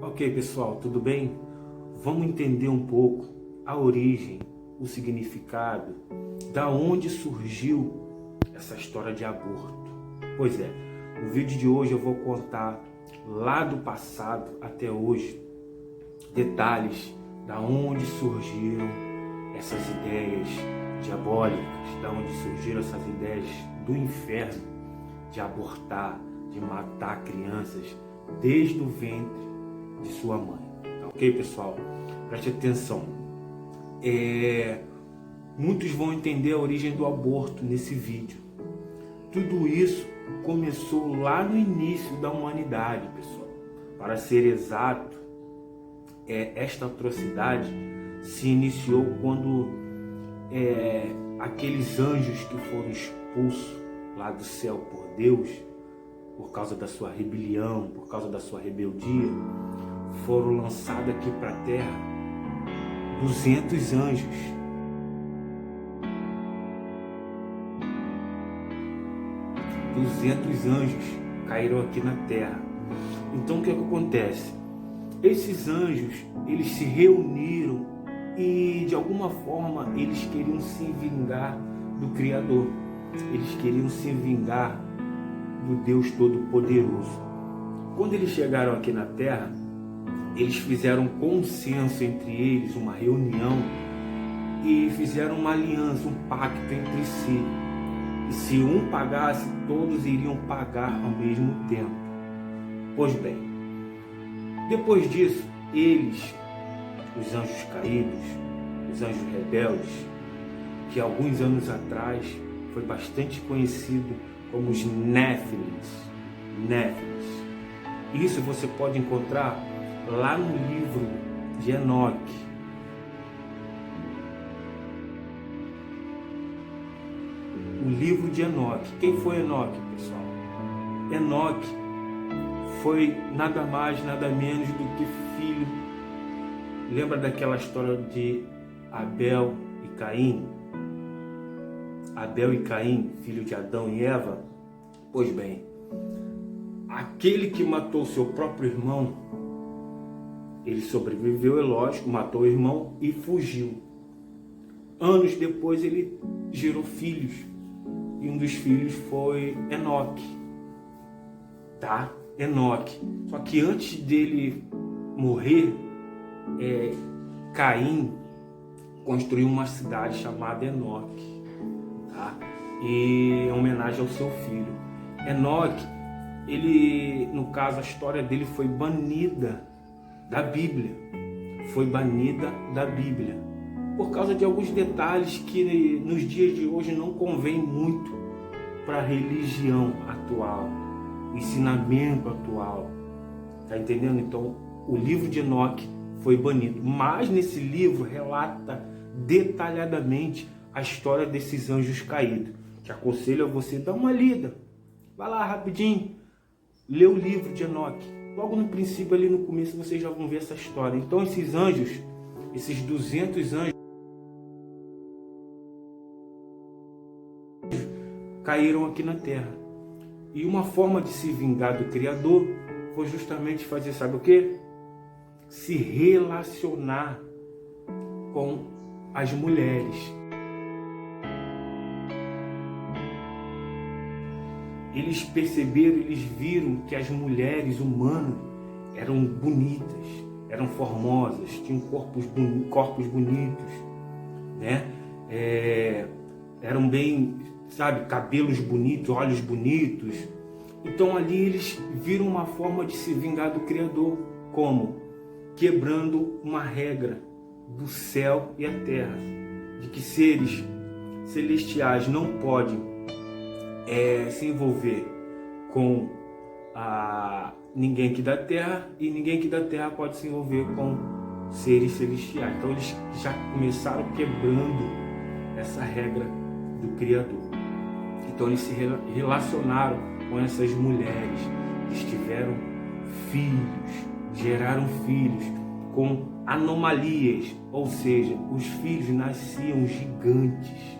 Ok, pessoal, tudo bem? Vamos entender um pouco a origem, o significado, da onde surgiu essa história de aborto. Pois é, no vídeo de hoje eu vou contar lá do passado até hoje detalhes da onde surgiram essas ideias diabólicas, da onde surgiram essas ideias do inferno de abortar, de matar crianças desde o ventre de sua mãe. Tá ok, pessoal? Preste atenção. Muitos vão entender a origem do aborto nesse vídeo. Tudo isso começou lá no início da humanidade, pessoal. Para ser exato, esta atrocidade se iniciou quando aqueles anjos que foram expulsos lá do céu por Deus, por causa da sua rebelião, por causa da sua rebeldia, foram lançados aqui para a terra 200 anjos. Anjos caíram aqui na terra. Então o que acontece? Esses anjos, eles se reuniram e de alguma forma eles queriam se vingar do Criador. Eles queriam se vingar do Deus Todo-Poderoso. Quando eles chegaram aqui na terra, eles fizeram um consenso entre eles, uma reunião, e fizeram uma aliança, um pacto entre si. E se um pagasse, todos iriam pagar ao mesmo tempo. Pois bem, depois disso, eles, os anjos caídos, os anjos rebeldes, que alguns anos atrás foi bastante conhecido como os Néfilins. Isso você pode encontrar lá no livro de Enoque. O livro de Enoque. Quem foi Enoque, pessoal? Enoque foi nada mais, nada menos do que filho. Lembra daquela história de Abel e Caim? Abel e Caim, filho de Adão e Eva? Pois bem, aquele que matou seu próprio irmão, ele sobreviveu, é lógico, matou o irmão e fugiu. Anos depois ele gerou filhos. E um dos filhos foi Enoque. Tá? Enoque. Só que antes dele morrer, Caim construiu uma cidade chamada Enoque. Tá? E em homenagem ao seu filho. Enoque, ele, no caso, a história dele foi banida da Bíblia. Foi banida da Bíblia. Por causa de alguns detalhes que nos dias de hoje não convém muito para a religião atual, o ensinamento atual. Tá entendendo? Então, o livro de Enoque foi banido. Mas nesse livro relata detalhadamente a história desses anjos caídos. Te aconselho a você dar uma lida. Vai lá rapidinho, lê o livro de Enoque. Logo no princípio, ali no começo, vocês já vão ver essa história. Então, esses anjos, esses 200 anjos, caíram aqui na terra. E uma forma de se vingar do Criador foi justamente fazer, sabe o quê? Se relacionar com as mulheres. Eles perceberam, eles viram que as mulheres humanas eram bonitas, eram formosas, tinham corpos bonitos, né? Eram bem, sabe, cabelos bonitos, olhos bonitos. Então ali eles viram uma forma de se vingar do Criador. Como? Quebrando uma regra do céu e a terra, de que seres celestiais não podem se envolver com ninguém aqui da terra, e ninguém aqui da terra pode se envolver com seres celestiais. Então eles já começaram quebrando essa regra do Criador. Então eles se relacionaram com essas mulheres, eles tiveram filhos, geraram filhos com anomalias, ou seja, os filhos nasciam gigantes.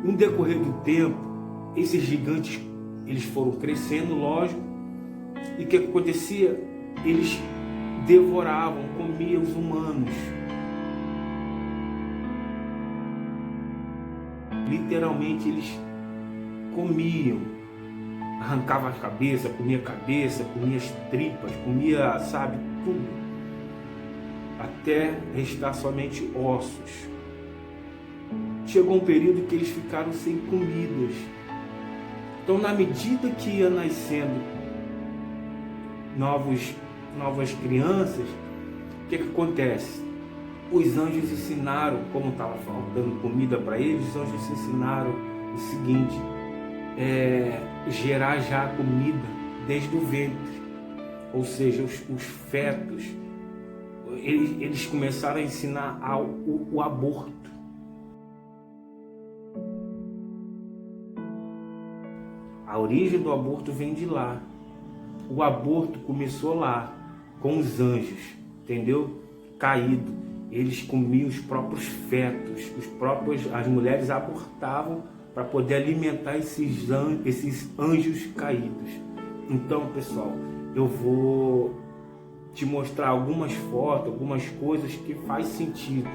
No decorrer do tempo, esses gigantes, eles foram crescendo, lógico, e o que acontecia? Eles devoravam, comiam os humanos. Literalmente eles comiam, arrancavam a cabeça, comia as tripas, comia, sabe, tudo, até restar somente ossos. Chegou um período que eles ficaram sem comidas. Então, na medida que ia nascendo novas crianças, o que acontece? Os anjos ensinaram, como estava faltando comida para eles, os anjos ensinaram o seguinte: gerar já a comida desde o ventre. Ou seja, os fetos, eles começaram a ensinar o aborto. A origem do aborto vem de lá. O aborto começou lá, com os anjos, entendeu? Caído. Eles comiam os próprios fetos, as mulheres abortavam para poder alimentar esses anjos caídos. Então, pessoal, eu vou te mostrar algumas fotos, algumas coisas que faz sentido.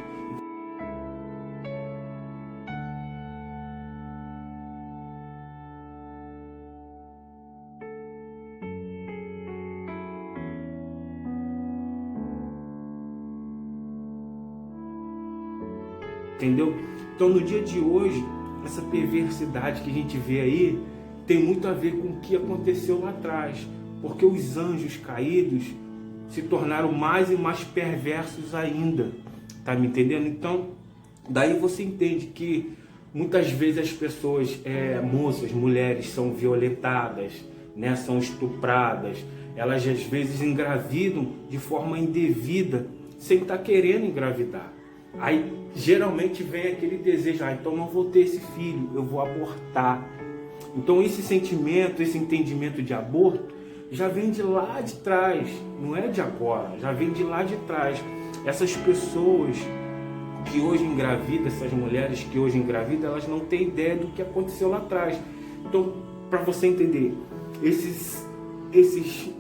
Entendeu? Então, no dia de hoje, essa perversidade que a gente vê aí tem muito a ver com o que aconteceu lá atrás, porque os anjos caídos se tornaram mais e mais perversos ainda, tá me entendendo? Então, daí você entende que muitas vezes as pessoas, moças, mulheres, são violentadas, né? São estupradas, elas às vezes engravidam de forma indevida, sem estar querendo engravidar. Aí geralmente vem aquele desejo: então não vou ter esse filho, eu vou abortar. Então esse sentimento, esse entendimento de aborto já vem de lá de trás, não é de agora, já vem de lá de trás. Essas pessoas que hoje engravidam, essas mulheres que hoje engravidam, elas não têm ideia do que aconteceu lá atrás. Então, para você entender, esses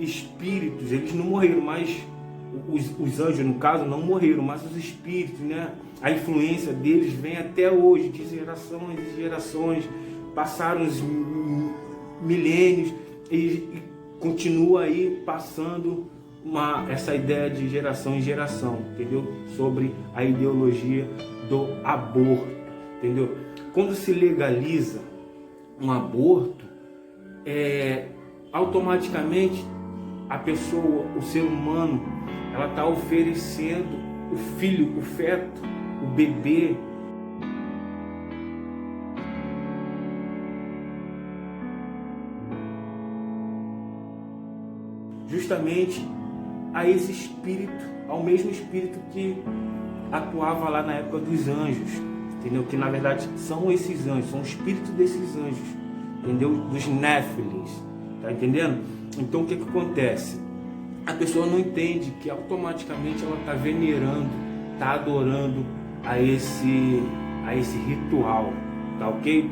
espíritos, eles não morreram, mas os anjos, no caso, não morreram, mas os espíritos, né? A influência deles vem até hoje, de gerações e gerações, passaram os milênios e continua aí passando essa ideia de geração em geração, entendeu? Sobre a ideologia do aborto, entendeu? Quando se legaliza um aborto, automaticamente a pessoa, o ser humano, ela está oferecendo o filho, o feto, o bebê, justamente a esse espírito, ao mesmo espírito que atuava lá na época dos anjos, entendeu? Que na verdade são esses anjos, são o espírito desses anjos, entendeu? Dos Néfilins, tá entendendo? Então o que acontece? A pessoa não entende que automaticamente ela está venerando, está adorando a esse ritual, tá ok?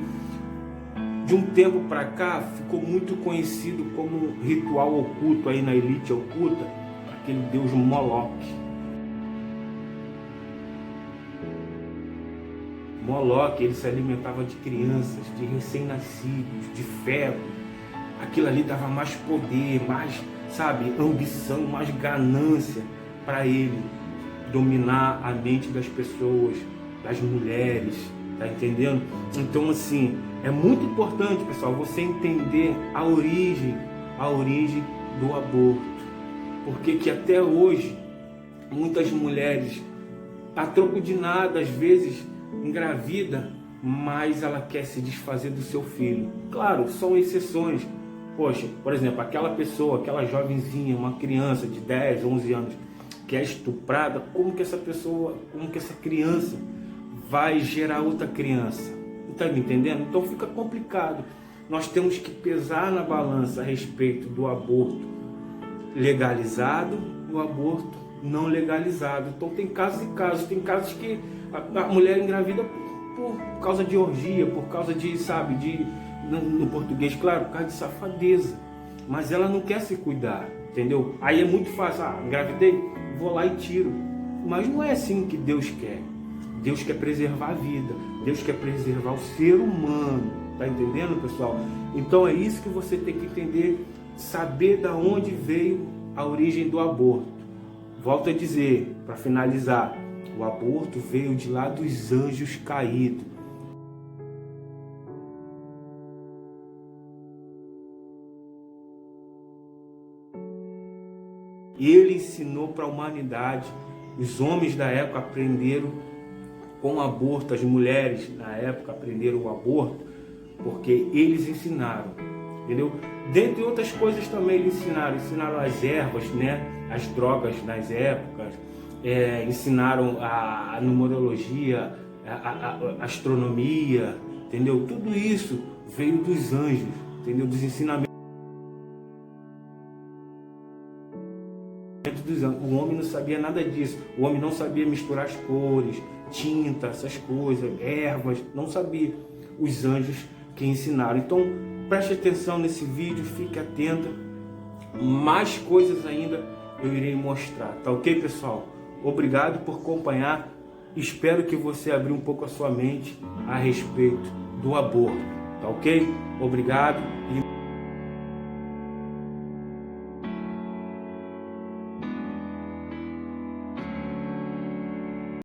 De um tempo para cá ficou muito conhecido como ritual oculto aí na elite oculta, aquele deus Moloque. Moloque, ele se alimentava de crianças, de recém-nascidos, de feto. Aquilo ali dava mais poder, mais, sabe, ambição, mais ganância para ele dominar a mente das pessoas, das mulheres, tá entendendo? Então, assim, é muito importante, pessoal, você entender a origem do aborto, porque que até hoje muitas mulheres, a troco de nada, às vezes engravida, mas ela quer se desfazer do seu filho. Claro, são exceções. Poxa, por exemplo, aquela pessoa, aquela jovenzinha, uma criança de 10, 11 anos, que é estuprada, como que essa criança vai gerar outra criança? Está me entendendo? Então fica complicado. Nós temos que pesar na balança a respeito do aborto legalizado e o aborto não legalizado. Então tem casos e casos. Tem casos que a mulher engravida por causa de orgia, por causa de, sabe, no português, claro, por causa de safadeza. Mas ela não quer se cuidar, entendeu? Aí é muito fácil, engravidei, vou lá e tiro. Mas não é assim que Deus quer. Deus quer preservar a vida, Deus quer preservar o ser humano, tá entendendo, pessoal? Então é isso que você tem que entender, saber da onde veio a origem do aborto. Volto a dizer, para finalizar, o aborto veio de lá dos anjos caídos. Ele ensinou para a humanidade. Os homens da época aprenderam com o aborto, as mulheres na época aprenderam o aborto, porque eles ensinaram, entendeu? Dentre outras coisas também eles ensinaram as ervas, né? As drogas nas épocas, ensinaram a numerologia, a astronomia, entendeu? Tudo isso veio dos anjos, entendeu? Dos ensinamentos. O homem não sabia nada disso. O homem não sabia misturar as cores, tinta, essas coisas, ervas, não sabia. Os anjos que ensinaram. Então, preste atenção nesse vídeo, fique atento. Mais coisas ainda eu irei mostrar, tá ok, pessoal? Obrigado por acompanhar. Espero que você abra um pouco a sua mente a respeito do aborto, tá ok? Obrigado e